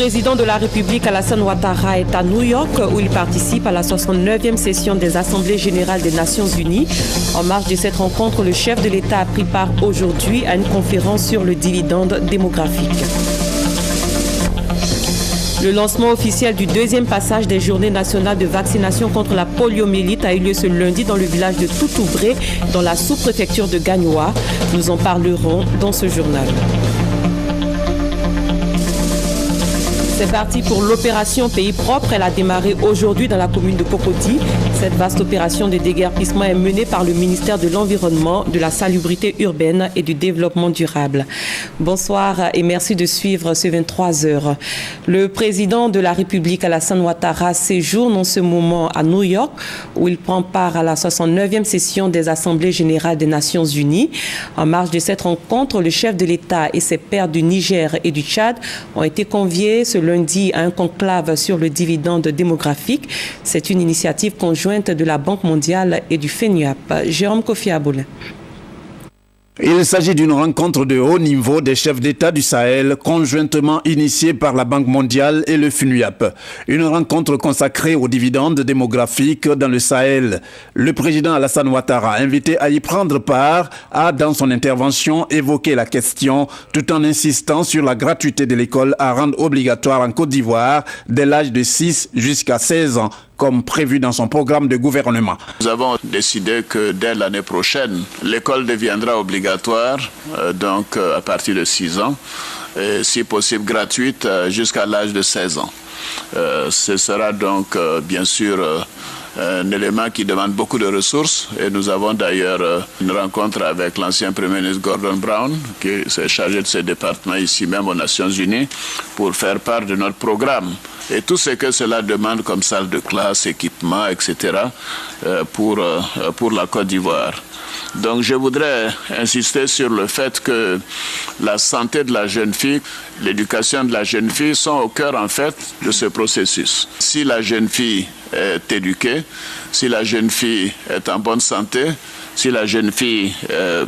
président de la République, Alassane Ouattara, est à New York où il participe à la 69e session des Assemblées générales des Nations Unies. En marge de cette rencontre, le chef de l'État a pris part aujourd'hui à une conférence sur le dividende démographique. Le lancement officiel du deuxième passage des journées nationales de vaccination contre la poliomyélite a eu lieu ce lundi dans le village de Toutoubré, dans la sous-préfecture de Gagnoa. Nous en parlerons dans ce journal. C'est parti pour l'opération Pays propre. Elle a démarré aujourd'hui dans la commune de Cocody. Cette vaste opération de déguerpissement est menée par le ministère de l'Environnement, de la Salubrité urbaine et du Développement durable. Bonsoir et merci de suivre ce 23h. Le président de la République, Alassane Ouattara, séjourne en ce moment à New York où il prend part à la 69e session des Assemblées générales des Nations Unies. En marge de cette rencontre, le chef de l'État et ses pairs du Niger et du Tchad ont été conviés ce lundi à un conclave sur le dividende démographique. C'est une initiative conjointe de la Banque mondiale et du FENUAP. Jérôme Kofi Aboulin. Il s'agit d'une rencontre de haut niveau des chefs d'État du Sahel, conjointement initiée par la Banque mondiale et le FENUAP. Une rencontre consacrée aux dividendes démographiques dans le Sahel. Le président Alassane Ouattara, invité à y prendre part, a dans son intervention évoqué la question tout en insistant sur la gratuité de l'école à rendre obligatoire en Côte d'Ivoire dès l'âge de 6 jusqu'à 16 ans. Comme prévu dans son programme de gouvernement. Nous avons décidé que dès l'année prochaine, l'école deviendra obligatoire, à partir de 6 ans, et si possible gratuite jusqu'à l'âge de 16 ans. Ce sera donc bien sûr un élément qui demande beaucoup de ressources et nous avons d'ailleurs une rencontre avec l'ancien Premier ministre Gordon Brown qui s'est chargé de ce département ici même aux Nations Unies pour faire part de notre programme. Et tout ce que cela demande comme salle de classe, équipement, etc. pour la Côte d'Ivoire. Donc je voudrais insister sur le fait que la santé de la jeune fille, l'éducation de la jeune fille sont au cœur en fait de ce processus. Si la jeune fille est éduquée, si la jeune fille est en bonne santé, si la jeune fille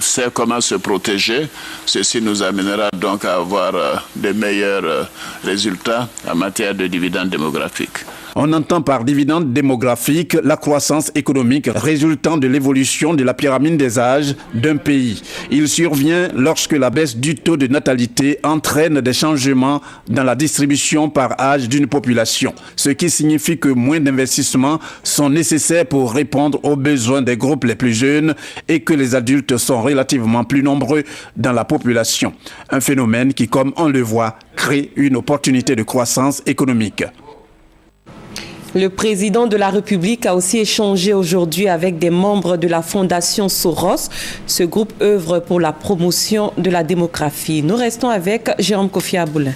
sait comment se protéger, ceci nous amènera donc à avoir de meilleurs résultats en matière de dividendes démographiques. On entend par dividende démographique la croissance économique résultant de l'évolution de la pyramide des âges d'un pays. Il survient lorsque la baisse du taux de natalité entraîne des changements dans la distribution par âge d'une population, ce qui signifie que moins d'investissements sont nécessaires pour répondre aux besoins des groupes les plus jeunes et que les adultes sont relativement plus nombreux dans la population. Un phénomène qui, comme on le voit, crée une opportunité de croissance économique. Le président de la République a aussi échangé aujourd'hui avec des membres de la Fondation Soros. Ce groupe œuvre pour la promotion de la démographie. Nous restons avec Jérôme Kofi Aboulin.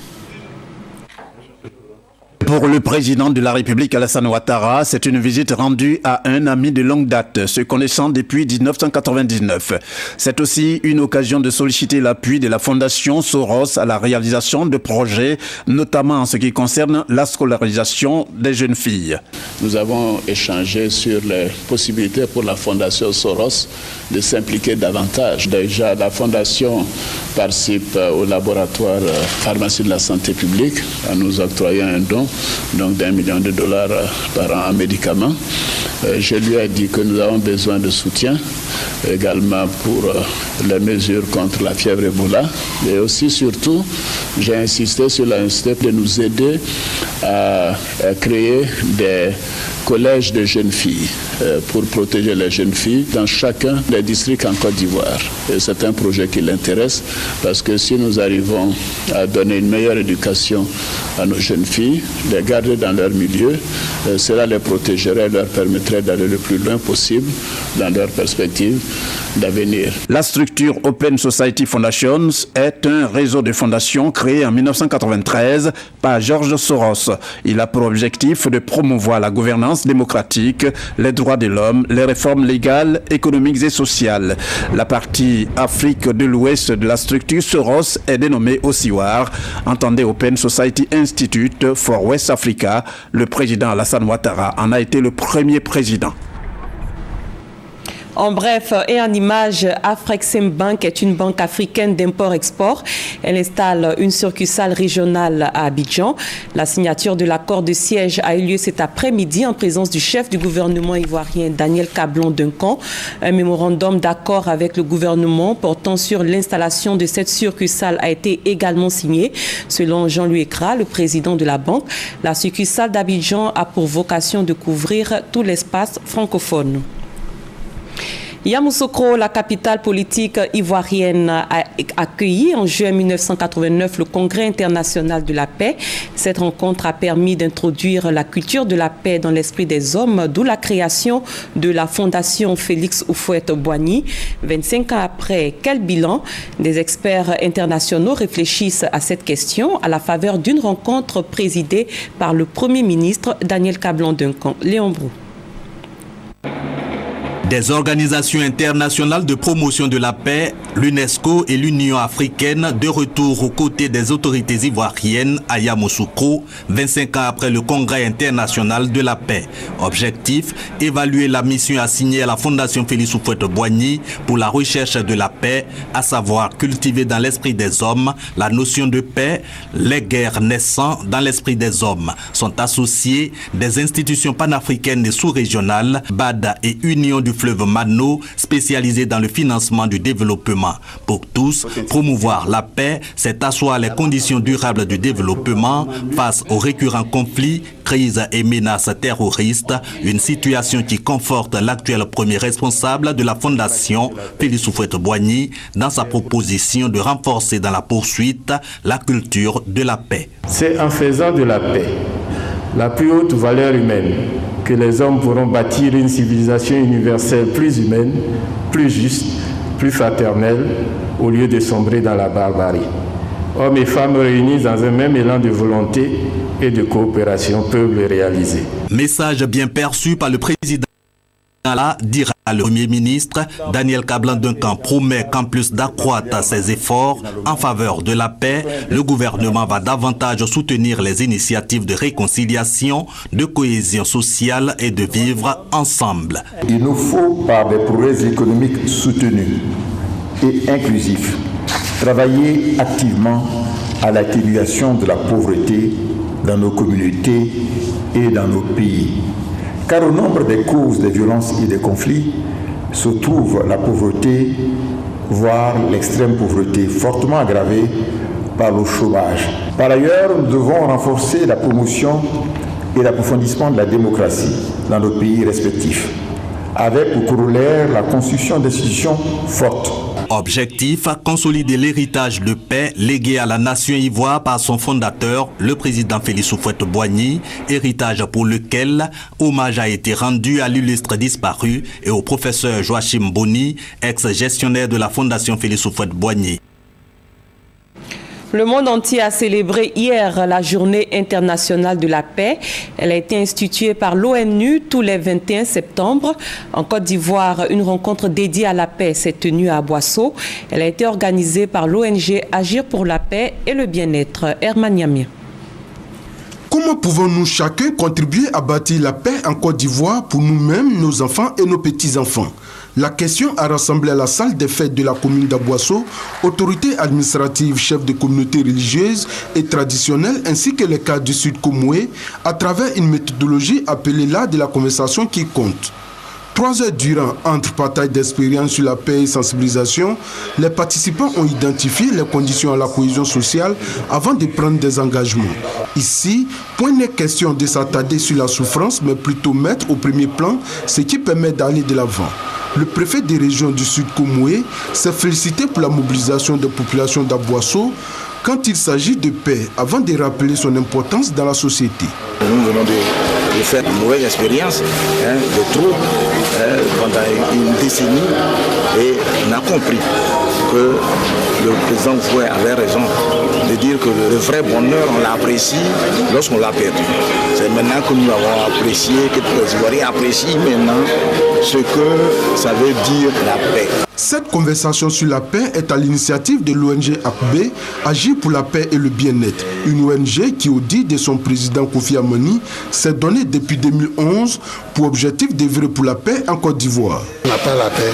Pour le président de la République, Alassane Ouattara, c'est une visite rendue à un ami de longue date, se connaissant depuis 1999. C'est aussi une occasion de solliciter l'appui de la Fondation Soros à la réalisation de projets, notamment en ce qui concerne la scolarisation des jeunes filles. Nous avons échangé sur les possibilités pour la Fondation Soros de s'impliquer davantage. Déjà, la Fondation participe au laboratoire pharmacie de la santé publique en nous octroyant un don donc d'$1 million par an en médicaments. Je lui ai dit que nous avons besoin de soutien également pour les mesures contre la fièvre Ebola. Et aussi, surtout, j'ai insisté sur la nécessité de nous aider à créer des collèges de jeunes filles pour protéger les jeunes filles dans chacun des districts en Côte d'Ivoire. Et c'est un projet qui l'intéresse parce que si nous arrivons à donner une meilleure éducation à nos jeunes filles, les garder dans leur milieu, cela les protégerait et leur permettrait d'aller le plus loin possible dans leur perspective d'avenir. La structure Open Society Foundations est un réseau de fondations créé en 1993 par George Soros. Il a pour objectif de promouvoir la gouvernance démocratique, les droits de l'homme, les réformes légales, économiques et sociales. La partie Afrique de l'Ouest de la structure Soros est dénommée OSIWAR, entendez Open Society Institute for West Africa. Le président Alassane Ouattara en a été le premier président. En bref, et en image, Afreximbank est une banque africaine d'import-export. Elle installe une succursale régionale à Abidjan. La signature de l'accord de siège a eu lieu cet après-midi en présence du chef du gouvernement ivoirien Daniel Cablon-Duncan. Un mémorandum d'accord avec le gouvernement portant sur l'installation de cette succursale a été également signé. Selon Jean-Louis Ekra, le président de la banque, la succursale d'Abidjan a pour vocation de couvrir tout l'espace francophone. Yamoussoukro, la capitale politique ivoirienne, a accueilli en juin 1989 le Congrès international de la paix. Cette rencontre a permis d'introduire la culture de la paix dans l'esprit des hommes, d'où la création de la Fondation Félix Houphouët-Boigny. 25 ans après, quel bilan? Des experts internationaux réfléchissent à cette question à la faveur d'une rencontre présidée par le Premier ministre Daniel Cablon-Duncan. Léon Brou. Des organisations internationales de promotion de la paix, l'UNESCO et l'Union africaine de retour aux côtés des autorités ivoiriennes à Yamoussoukro, 25 ans après le Congrès international de la paix. Objectif, évaluer la mission assignée à la Fondation Félix Houphouët-Boigny pour la recherche de la paix, à savoir cultiver dans l'esprit des hommes la notion de paix, les guerres naissant dans l'esprit des hommes. Sont associés des institutions panafricaines et sous-régionales, BAD et Union du fleuve Mano, spécialisé dans le financement du développement. Pour tous, promouvoir la paix, c'est asseoir les conditions durables du développement face aux récurrents conflits, crises et menaces terroristes, une situation qui conforte l'actuel premier responsable de la Fondation, Félix Houphouët-Boigny, dans sa proposition de renforcer dans la poursuite la culture de la paix. C'est en faisant de la paix la plus haute valeur humaine que les hommes pourront bâtir une civilisation universelle plus humaine, plus juste, plus fraternelle, au lieu de sombrer dans la barbarie. Hommes et femmes réunis dans un même élan de volonté et de coopération peuvent le réaliser. Message bien perçu par le président. Là, dira le Premier ministre, Daniel Cablon-Duncan promet qu'en plus d'accroître ses efforts en faveur de la paix, le gouvernement va davantage soutenir les initiatives de réconciliation, de cohésion sociale et de vivre ensemble. Il nous faut, par des progrès économiques soutenus et inclusifs, travailler activement à l'atténuation de la pauvreté dans nos communautés et dans nos pays. Car au nombre des causes des violences et des conflits se trouve la pauvreté, voire l'extrême pauvreté, fortement aggravée par le chômage. Par ailleurs, nous devons renforcer la promotion et l'approfondissement de la démocratie dans nos pays respectifs, avec pour corollaire la construction d'institutions fortes. Objectif, consolider l'héritage de paix légué à la nation ivoire par son fondateur, le président Félix Houphouët-Boigny, héritage pour lequel hommage a été rendu à l'illustre disparu et au professeur Joachim Boni, ex-gestionnaire de la Fondation Félix Houphouët-Boigny. Le monde entier a célébré hier la journée internationale de la paix. Elle a été instituée par l'ONU tous les 21 septembre. En Côte d'Ivoire, une rencontre dédiée à la paix s'est tenue à Boisseau. Elle a été organisée par l'ONG Agir pour la paix et le bien-être. Herman Yamia. Comment pouvons-nous chacun contribuer à bâtir la paix en Côte d'Ivoire pour nous-mêmes, nos enfants et nos petits-enfants? La question a rassemblé à la salle des fêtes de la commune d'Aboisseau, autorités administratives, chefs de communautés religieuses et traditionnelles, ainsi que les cadres du Sud Komoué, à travers une méthodologie appelée l'art de la conversation qui compte. 3 heures durant, entre partage d'expériences sur la paix et sensibilisation, les participants ont identifié les conditions à la cohésion sociale avant de prendre des engagements. Ici, point n'est question de s'attarder sur la souffrance, mais plutôt mettre au premier plan ce qui permet d'aller de l'avant. Le préfet des régions du Sud Komoué s'est félicité pour la mobilisation des populations d'Aboisseau quand il s'agit de paix, avant de rappeler son importance dans la société. Nous venons de faire une mauvaise expérience, de troubles pendant une décennie, et on a compris que le président Houphouët avait raison de dire que le vrai bonheur, on l'apprécie lorsqu'on l'a perdu. C'est maintenant que nous avons apprécié, que les Ivoiriens apprécient maintenant ce que ça veut dire la paix. Cette conversation sur la paix est à l'initiative de l'ONG APB, Agir pour la paix et le bien-être. Une ONG qui, au dit de son président Kofi Amani, s'est donnée depuis 2011 pour objectif d'œuvrer pour la paix en Côte d'Ivoire. On n'a pas la paix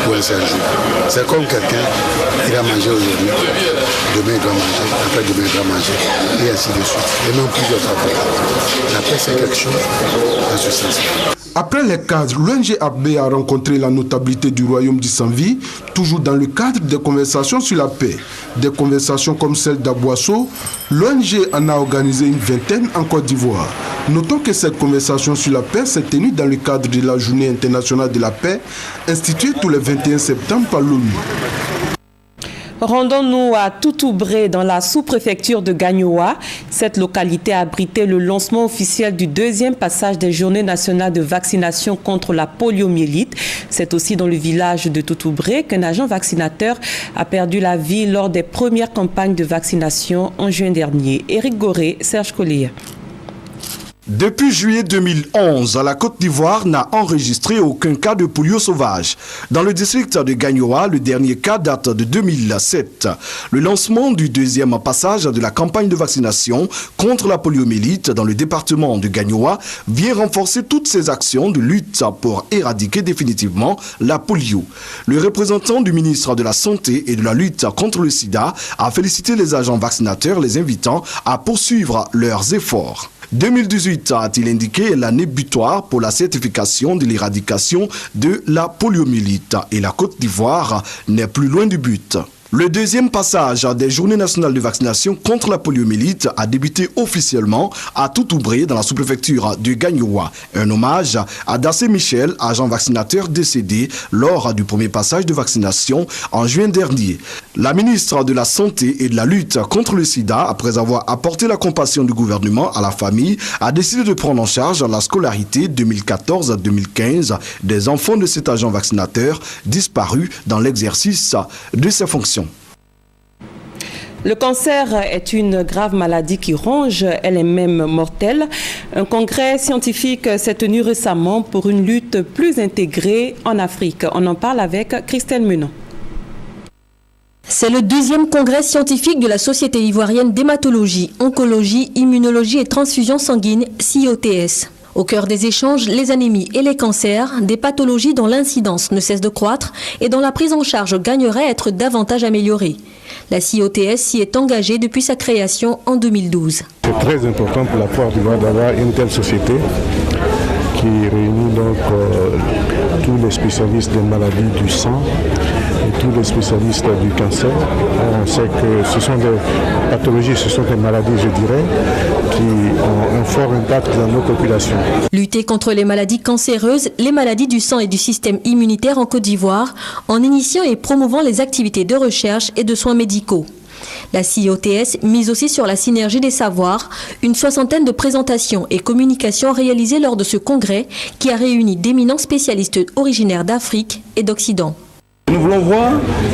pour un seul jour. C'est comme quelqu'un, il a mangé aujourd'hui, demain il doit manger, après demain il doit manger, et ainsi de suite. Et même plusieurs fois. La paix c'est quelque chose dans ce sens. Après les cadres, l'ONG AB a rencontré la notabilité du royaume d'Issanvi, toujours dans le cadre des conversations sur la paix. Des conversations comme celle d'Aboisseau, l'ONG en a organisé une vingtaine en Côte d'Ivoire. Notons que cette conversation sur la paix s'est tenue dans le cadre de la Journée internationale de la paix, instituée tous les 21 septembre par l'ONU. Rendons-nous à Toutoubré, dans la sous-préfecture de Gagnoa. Cette localité a abrité le lancement officiel du deuxième passage des Journées nationales de vaccination contre la poliomyélite. C'est aussi dans le village de Toutoubré qu'un agent vaccinateur a perdu la vie lors des premières campagnes de vaccination en juin dernier. Éric Goré, Serge Collier. Depuis juillet 2011, la Côte d'Ivoire n'a enregistré aucun cas de polio sauvage. Dans le district de Gagnoa, le dernier cas date de 2007. Le lancement du deuxième passage de la campagne de vaccination contre la poliomyélite dans le département de Gagnoa vient renforcer toutes ces actions de lutte pour éradiquer définitivement la polio. Le représentant du ministre de la Santé et de la lutte contre le sida a félicité les agents vaccinateurs, les invitant à poursuivre leurs efforts. 2018 a-t-il indiqué l'année butoir pour la certification de l'éradication de la poliomyélite et la Côte d'Ivoire n'est plus loin du but. Le deuxième passage des Journées nationales de vaccination contre la poliomyélite a débuté officiellement à Toutoubré dans la sous-préfecture de Gagnoa. Un hommage à Dassé Michel, agent vaccinateur décédé lors du premier passage de vaccination en juin dernier. La ministre de la Santé et de la lutte contre le sida, après avoir apporté la compassion du gouvernement à la famille, a décidé de prendre en charge la scolarité 2014-2015 des enfants de cet agent vaccinateur disparu dans l'exercice de ses fonctions. Le cancer est une grave maladie qui ronge, elle est même mortelle. Un congrès scientifique s'est tenu récemment pour une lutte plus intégrée en Afrique. On en parle avec Christelle Menon. C'est le deuxième congrès scientifique de la Société ivoirienne d'hématologie, oncologie, immunologie et transfusion sanguine, CIOTS. Au cœur des échanges, les anémies et les cancers, des pathologies dont l'incidence ne cesse de croître et dont la prise en charge gagnerait à être davantage améliorée. La CIOTS s'y est engagée depuis sa création en 2012. C'est très important pour la Côte d'Ivoire d'avoir une telle société qui réunit donc tous les spécialistes des maladies du sang et tous les spécialistes du cancer. On sait que ce sont des pathologies, ce sont des maladies, je dirais, qui ont un fort impact dans nos populations. Lutter contre les maladies cancéreuses, les maladies du sang et du système immunitaire en Côte d'Ivoire, en initiant et promouvant les activités de recherche et de soins médicaux. La CIOTS mise aussi sur la synergie des savoirs, une soixantaine de présentations et communications réalisées lors de ce congrès qui a réuni d'éminents spécialistes originaires d'Afrique et d'Occident. Nous voulons voir,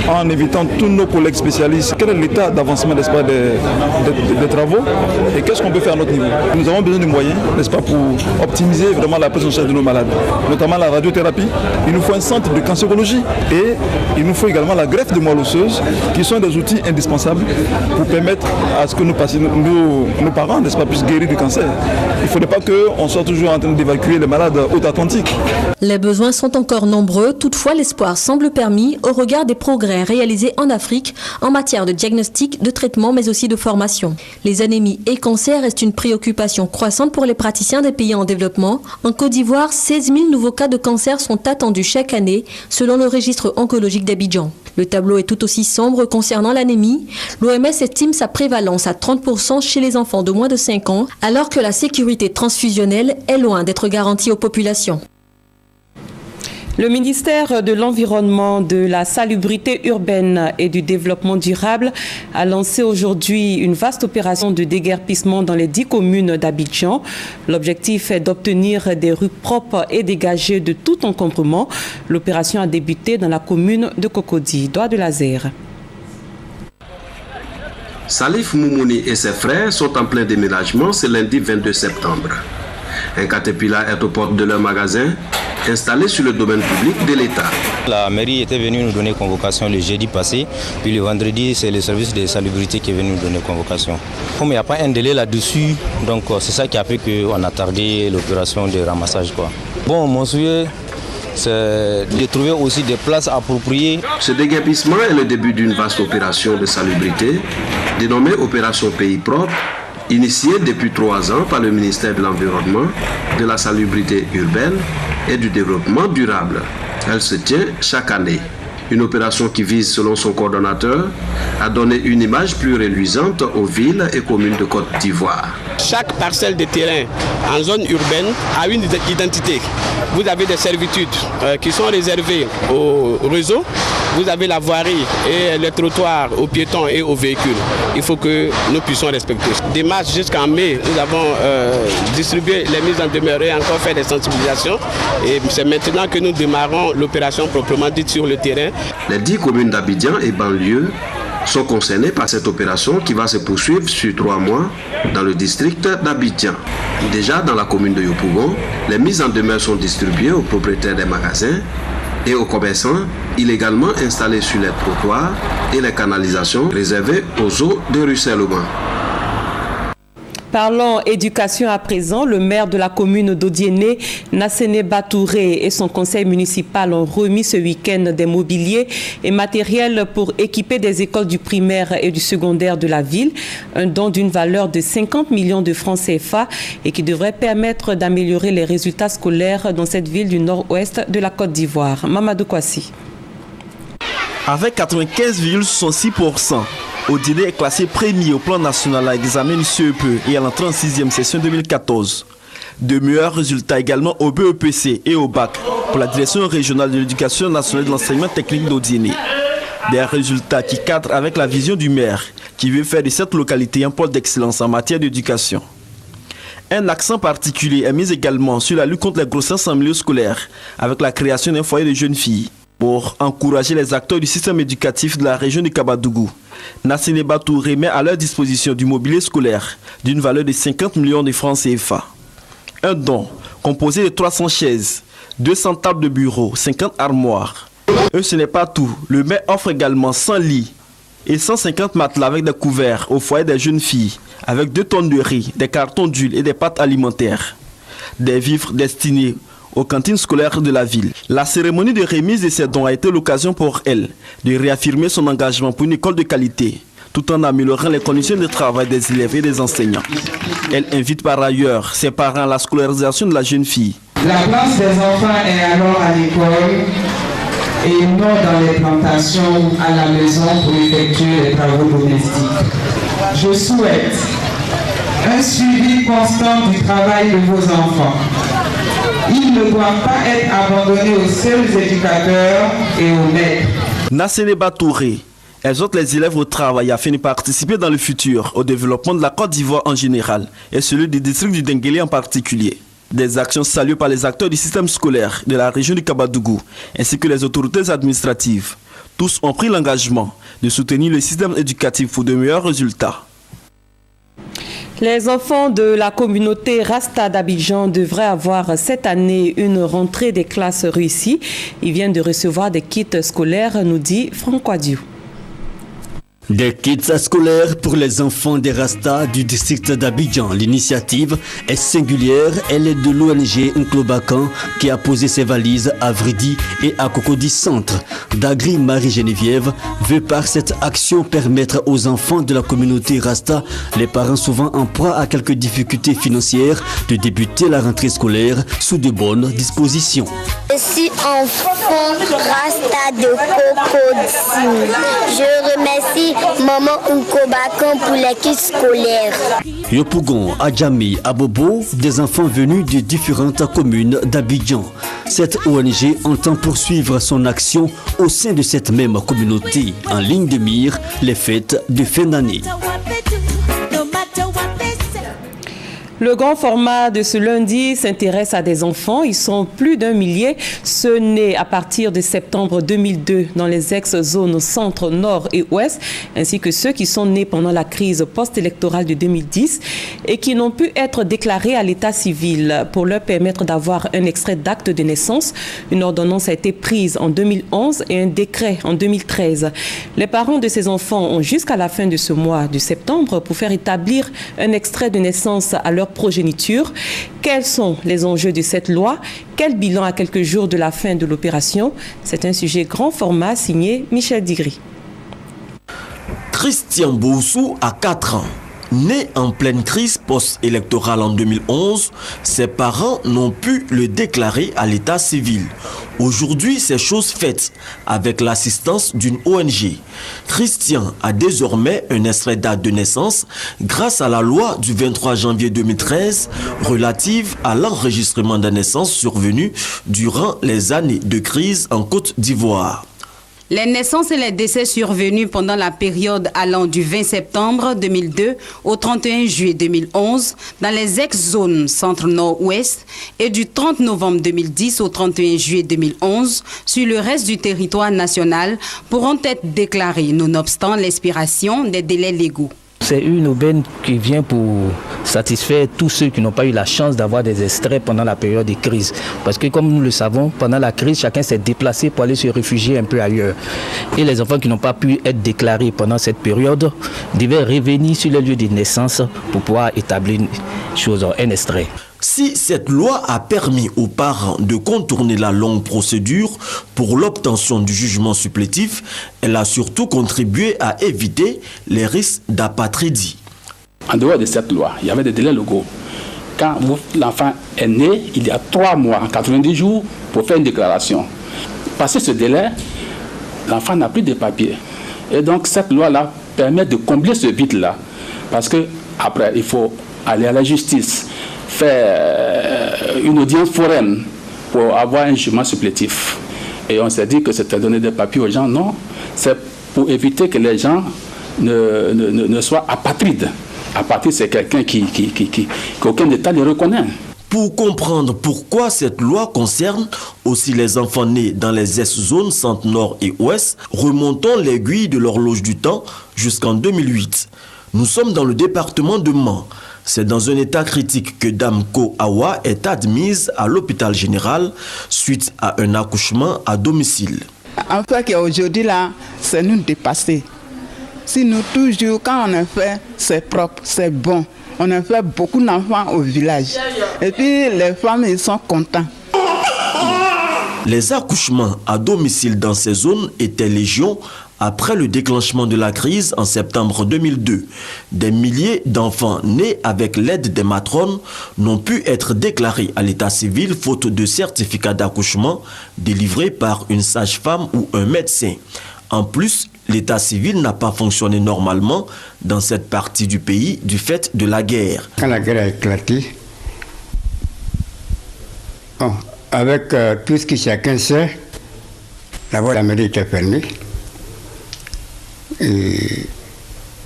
en évitant tous nos collègues spécialistes, quel est l'état d'avancement des travaux et qu'est-ce qu'on peut faire à notre niveau. Nous avons besoin de moyens, n'est-ce pas, pour optimiser vraiment la prise en charge de nos malades, notamment la radiothérapie. Il nous faut un centre de cancérologie et il nous faut également la greffe de moelle osseuse, qui sont des outils indispensables pour permettre à ce que nos parents, n'est-ce pas, puissent guérir du cancer. Il ne faudrait pas qu'on soit toujours en train d'évacuer les malades outre-Atlantique. Les besoins sont encore nombreux, toutefois l'espoir semble permis au regard des progrès réalisés en Afrique en matière de diagnostic, de traitement mais aussi de formation. Les anémies et cancers restent une préoccupation croissante pour les praticiens des pays en développement. En Côte d'Ivoire, 16 000 nouveaux cas de cancer sont attendus chaque année selon le registre oncologique d'Abidjan. Le tableau est tout aussi sombre concernant l'anémie. L'OMS estime sa prévalence à 30% chez les enfants de moins de 5 ans alors que la sécurité transfusionnelle est loin d'être garantie aux populations. Le ministère de l'Environnement, de la Salubrité urbaine et du Développement durable a lancé aujourd'hui une vaste opération de déguerpissement dans les 10 communes d'Abidjan. L'objectif est d'obtenir des rues propres et dégagées de tout encombrement. L'opération a débuté dans la commune de Cocody, Doigt de Lazer. Salif Moumouni et ses frères sont en plein déménagement ce lundi 22 septembre. Un caterpillar est aux portes de leur magasin, installé sur le domaine public de l'État. La mairie était venue nous donner convocation le jeudi passé, puis le vendredi, c'est le service de salubrité qui est venu nous donner convocation. Comme il n'y a pas un délai là-dessus, donc c'est ça qui a fait qu'on a tardé l'opération de ramassage. Bon, mon souhait, c'est de trouver aussi des places appropriées. Ce déguerpissement est le début d'une vaste opération de salubrité, dénommée Opération Pays Propre, initiée depuis 3 ans par le ministère de l'Environnement, de la Salubrité urbaine et du Développement durable. Elle se tient chaque année. Une opération qui vise, selon son coordonnateur, à donner une image plus reluisante aux villes et communes de Côte d'Ivoire. Chaque parcelle de terrain en zone urbaine a une identité. Vous avez des servitudes qui sont réservées au réseau. Vous avez la voirie et les trottoirs aux piétons et aux véhicules. Il faut que nous puissions respecter. Dès mars jusqu'en mai, nous avons distribué les mises en demeure et encore fait des sensibilisations. Et c'est maintenant que nous démarrons l'opération proprement dite sur le terrain. Les 10 communes d'Abidjan et banlieue sont concernées par cette opération qui va se poursuivre sur 3 mois dans le district d'Abidjan. Déjà dans la commune de Yopougon, les mises en demeure sont distribuées aux propriétaires des magasins et aux commerçants illégalement installés sur les trottoirs et les canalisations réservées aux eaux de ruissellement. Parlons éducation à présent. Le maire de la commune d'Odiéné, Nassene Batouré, et son conseil municipal ont remis ce week-end des mobiliers et matériels pour équiper des écoles du primaire et du secondaire de la ville. Un don d'une valeur de 50 millions de francs CFA et qui devrait permettre d'améliorer les résultats scolaires dans cette ville du nord-ouest de la Côte d'Ivoire. Mamadou Kwasi. Avec 95,66%, Odiéné est classé premier au plan national à l'examen du CEP et à l'entrée en 6e session 2014. De meilleurs résultats également au BEPC et au BAC pour la direction régionale de l'éducation nationale et de l'enseignement technique d'Odiéné. Des résultats qui cadrent avec la vision du maire qui veut faire de cette localité un pôle d'excellence en matière d'éducation. Un accent particulier est mis également sur la lutte contre les grossesses en milieu scolaire avec la création d'un foyer de jeunes filles. Pour encourager les acteurs du système éducatif de la région de Kabadougou, Nassene Batouré met à leur disposition du mobilier scolaire d'une valeur de 50 millions de francs CFA. Un don composé de 300 chaises, 200 tables de bureau, 50 armoires. Et ce n'est pas tout, le maire offre également 100 lits et 150 matelas avec des couverts au foyer des jeunes filles, avec 2 tonnes de riz, des cartons d'huile et des pâtes alimentaires. Des vivres destinés aux cantines scolaires de la ville. La cérémonie de remise de ces dons a été l'occasion pour elle de réaffirmer son engagement pour une école de qualité, tout en améliorant les conditions de travail des élèves et des enseignants. Elle invite par ailleurs ses parents à la scolarisation de la jeune fille. La place des enfants est alors à l'école et non dans les plantations ou à la maison pour effectuer les travaux domestiques. Je souhaite un suivi constant du travail de vos enfants. Ils ne doivent pas être abandonnés aux seuls éducateurs et aux maîtres. Nassene Batouré exhorte les élèves au travail afin de participer dans le futur au développement de la Côte d'Ivoire en général et celui du district du Denguélé en particulier. Des actions saluées par les acteurs du système scolaire de la région du Kabadougou ainsi que les autorités administratives. Tous ont pris l'engagement de soutenir le système éducatif pour de meilleurs résultats. Les enfants de la communauté Rasta d'Abidjan devraient avoir cette année une rentrée des classes réussie. Ils viennent de recevoir des kits scolaires, nous dit Franck Wadiou. Des kits scolaires pour les enfants des Rasta du district d'Abidjan. L'initiative est singulière. Elle est de l'ONG Nklobakan qui a posé ses valises à Vridi et à Cocody Centre. Dagri Marie-Geneviève veut par cette action permettre aux enfants de la communauté Rasta, les parents souvent en proie à quelques difficultés financières, de débuter la rentrée scolaire sous de bonnes dispositions. Je suis enfant Rasta de Cocody. Je remercie Maman Nklobakan pour les kits scolaires. Yopougon, Adjami, Abobo, des enfants venus de différentes communes d'Abidjan. Cette ONG entend poursuivre son action au sein de cette même communauté, en ligne de mire les fêtes de fin d'année. Le grand format de ce lundi s'intéresse à des enfants. Ils sont plus d'1 millier, ceux nés à partir de septembre 2002 dans les ex-zones centre, nord et ouest, ainsi que ceux qui sont nés pendant la crise post-électorale de 2010 et qui n'ont pu être déclarés à l'état civil. Pour leur permettre d'avoir un extrait d'acte de naissance, une ordonnance a été prise en 2011 et un décret en 2013. Les parents de ces enfants ont jusqu'à la fin de ce mois de septembre pour faire établir un extrait de naissance à leur leur progéniture. Quels sont les enjeux de cette loi? Quel bilan à quelques jours de la fin de l'opération? C'est un sujet grand format signé Michel Digri. Christian Boussou a 4 ans. Né en pleine crise post-électorale en 2011, ses parents n'ont pu le déclarer à l'état civil. Aujourd'hui, c'est chose faite avec l'assistance d'une ONG. Christian a désormais un extrait date de naissance grâce à la loi du 23 janvier 2013 relative à l'enregistrement de naissance survenu durant les années de crise en Côte d'Ivoire. Les naissances et les décès survenus pendant la période allant du 20 septembre 2002 au 31 juillet 2011 dans les ex-zones centre-nord-ouest et du 30 novembre 2010 au 31 juillet 2011 sur le reste du territoire national pourront être déclarés nonobstant l'expiration des délais légaux. C'est une aubaine qui vient pour satisfaire tous ceux qui n'ont pas eu la chance d'avoir des extraits pendant la période de crise. Parce que comme nous le savons, pendant la crise, chacun s'est déplacé pour aller se réfugier un peu ailleurs. Et les enfants qui n'ont pas pu être déclarés pendant cette période devaient revenir sur le lieu de naissance pour pouvoir établir un extrait. Si cette loi a permis aux parents de contourner la longue procédure pour l'obtention du jugement supplétif, elle a surtout contribué à éviter les risques d'apatridie. En dehors de cette loi, il y avait des délais légaux. Quand l'enfant est né, il y a 3 mois, 90 jours pour faire une déclaration. Passé ce délai, l'enfant n'a plus de papiers. Et donc cette loi-là permet de combler ce vide-là. Parce qu'après, il faut aller à la justice, faire une audience foraine pour avoir un jugement supplétif. Et on s'est dit que c'était donner des papiers aux gens. Non, c'est pour éviter que les gens ne soient apatrides. Apatride, c'est quelqu'un qu'aucun État ne reconnaît. Pour comprendre pourquoi cette loi concerne aussi les enfants nés dans les ex-zones centre, nord et ouest, remontons l'aiguille de l'horloge du temps jusqu'en 2008. Nous sommes dans le département de Mans. C'est dans un état critique que Dame Ko Awa est admise à l'hôpital général suite à un accouchement à domicile. En fait, aujourd'hui, là, c'est nous dépasser. Si nous, toujours, quand on a fait, c'est propre, c'est bon. On a fait beaucoup d'enfants au village. Et puis, les femmes, ils sont contents. Les accouchements à domicile dans ces zones étaient légion après le déclenchement de la crise en septembre 2002. Des milliers d'enfants nés avec l'aide des matrones n'ont pu être déclarés à l'état civil faute de certificat d'accouchement délivré par une sage-femme ou un médecin. En plus, l'état civil n'a pas fonctionné normalement dans cette partie du pays du fait de la guerre. Quand la guerre a éclaté, avec tout ce que chacun sait, d'abord la mairie était fermée. Et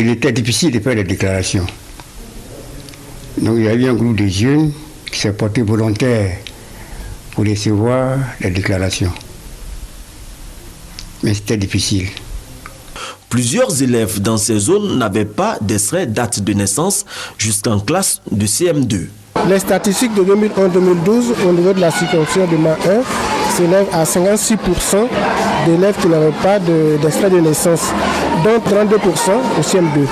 il était difficile de faire des déclarations. Donc il y a eu un groupe de jeunes qui s'est porté volontaire pour recevoir les déclarations. Mais c'était difficile. Plusieurs élèves dans ces zones n'avaient pas d'extrait date de naissance jusqu'en classe de CM2. Les statistiques de 2011-2012 au niveau de la circonscription de Mans 1 s'élèvent à 56% d'élèves qui n'avaient pas d'extrait de naissance, dont 32% au CM2.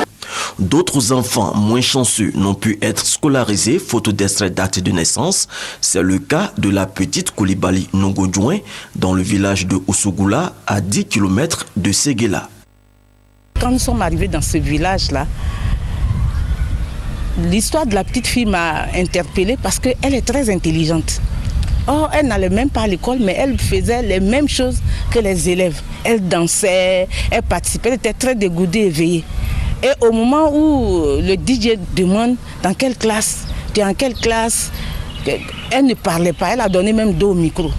D'autres enfants moins chanceux n'ont pu être scolarisés faute d'extrait date de naissance. C'est le cas de la petite Koulibaly Nongodjouen dans le village de Ousogoula à 10 km de Séguéla. Quand nous sommes arrivés dans ce village-là, l'histoire de la petite fille m'a interpellée parce qu'elle est très intelligente. Or, elle n'allait même pas à l'école, mais elle faisait les mêmes choses que les élèves. Elle dansait, elle participait, elle était très dégoûtée, éveillée. Et au moment où le DJ demande dans quelle classe, tu es en quelle classe, elle ne parlait pas, elle a donné même dos au micro.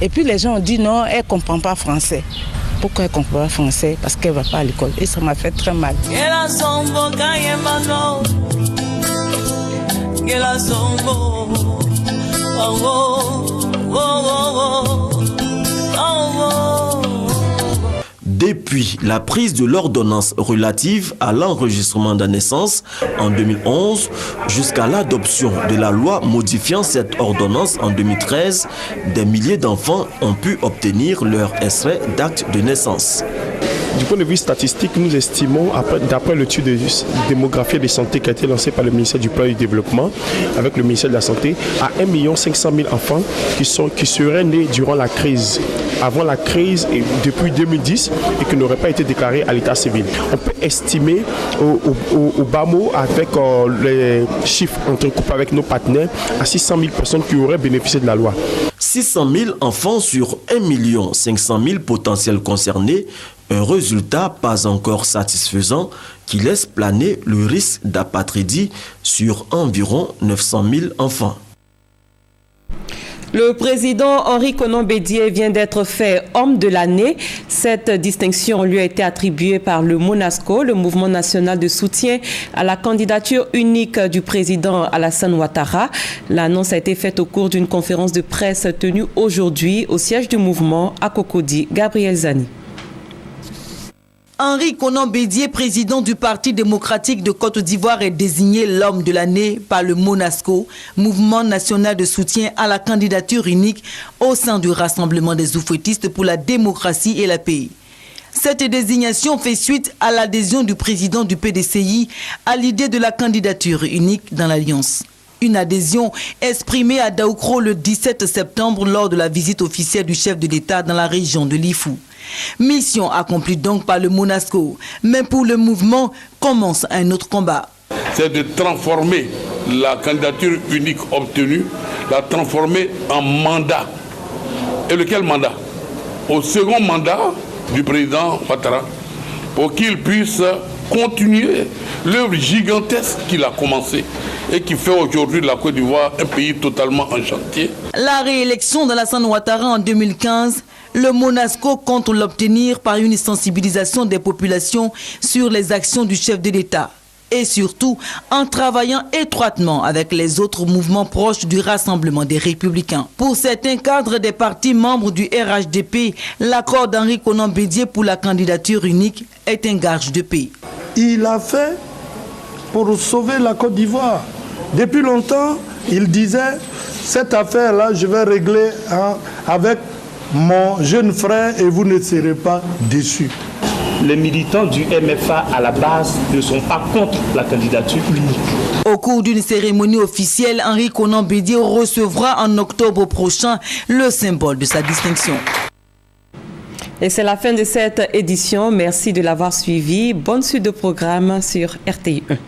Et puis les gens ont dit non, elle ne comprend pas français. Pourquoi elle ne comprend pas français? Parce qu'elle ne va pas à l'école. Et ça m'a fait très mal. Depuis la prise de l'ordonnance relative à l'enregistrement de naissance en 2011 jusqu'à l'adoption de la loi modifiant cette ordonnance en 2013, des milliers d'enfants ont pu obtenir leur extrait d'acte de naissance. Du point de vue statistique, nous estimons, d'après l'étude de démographie et de santé qui a été lancée par le ministère du Plan et du Développement, avec le ministère de la Santé, à 1 500 000 enfants qui seraient nés durant la crise, avant la crise et depuis 2010 et qui n'auraient pas été déclarés à l'état civil. On peut estimer au bas mot, avec les chiffres entrecoupés avec nos partenaires, à 600 000 personnes qui auraient bénéficié de la loi. 600 000 enfants sur 1 500 000 potentiels concernés, un résultat pas encore satisfaisant qui laisse planer le risque d'apatridie sur environ 900 000 enfants. Le président Henri Konan Bédié vient d'être fait homme de l'année. Cette distinction lui a été attribuée par le MONASCO, le mouvement national de soutien à la candidature unique du président Alassane Ouattara. L'annonce a été faite au cours d'une conférence de presse tenue aujourd'hui au siège du mouvement à Cocody. Gabriel Zani. Henri Konan Bédié, président du Parti démocratique de Côte d'Ivoire, est désigné l'homme de l'année par le MONASCO, mouvement national de soutien à la candidature unique au sein du Rassemblement des oufouettistes pour la démocratie et la paix. Cette désignation fait suite à l'adhésion du président du PDCI à l'idée de la candidature unique dans l'Alliance. Une adhésion exprimée à Daoukro le 17 septembre lors de la visite officielle du chef de l'État dans la région de l'Ifou. Mission accomplie donc par le MONASCO. Mais pour le mouvement, commence un autre combat. C'est de transformer la candidature unique obtenue, la transformer en mandat. Et lequel mandat? Au second mandat du président Ouattara, pour qu'il puisse continuer l'œuvre gigantesque qu'il a commencée et qui fait aujourd'hui de la Côte d'Ivoire un pays totalement en chantier. La réélection d'Alassane Ouattara en 2015, le MONASCO compte l'obtenir par une sensibilisation des populations sur les actions du chef de l'État et surtout en travaillant étroitement avec les autres mouvements proches du Rassemblement des Républicains. Pour certains cadres des partis membres du RHDP, l'accord d'Henri Konan Bédié pour la candidature unique est un gage de paix. Il a fait pour sauver la Côte d'Ivoire. Depuis longtemps, il disait, cette affaire-là, je vais régler avec mon jeune frère et vous ne serez pas déçus. Les militants du MFA à la base ne sont pas contre la candidature unique. Au cours d'une cérémonie officielle, Henri Konan Bédié recevra en octobre prochain le symbole de sa distinction. Et c'est la fin de cette édition. Merci de l'avoir suivi. Bonne suite de programme sur RTI1.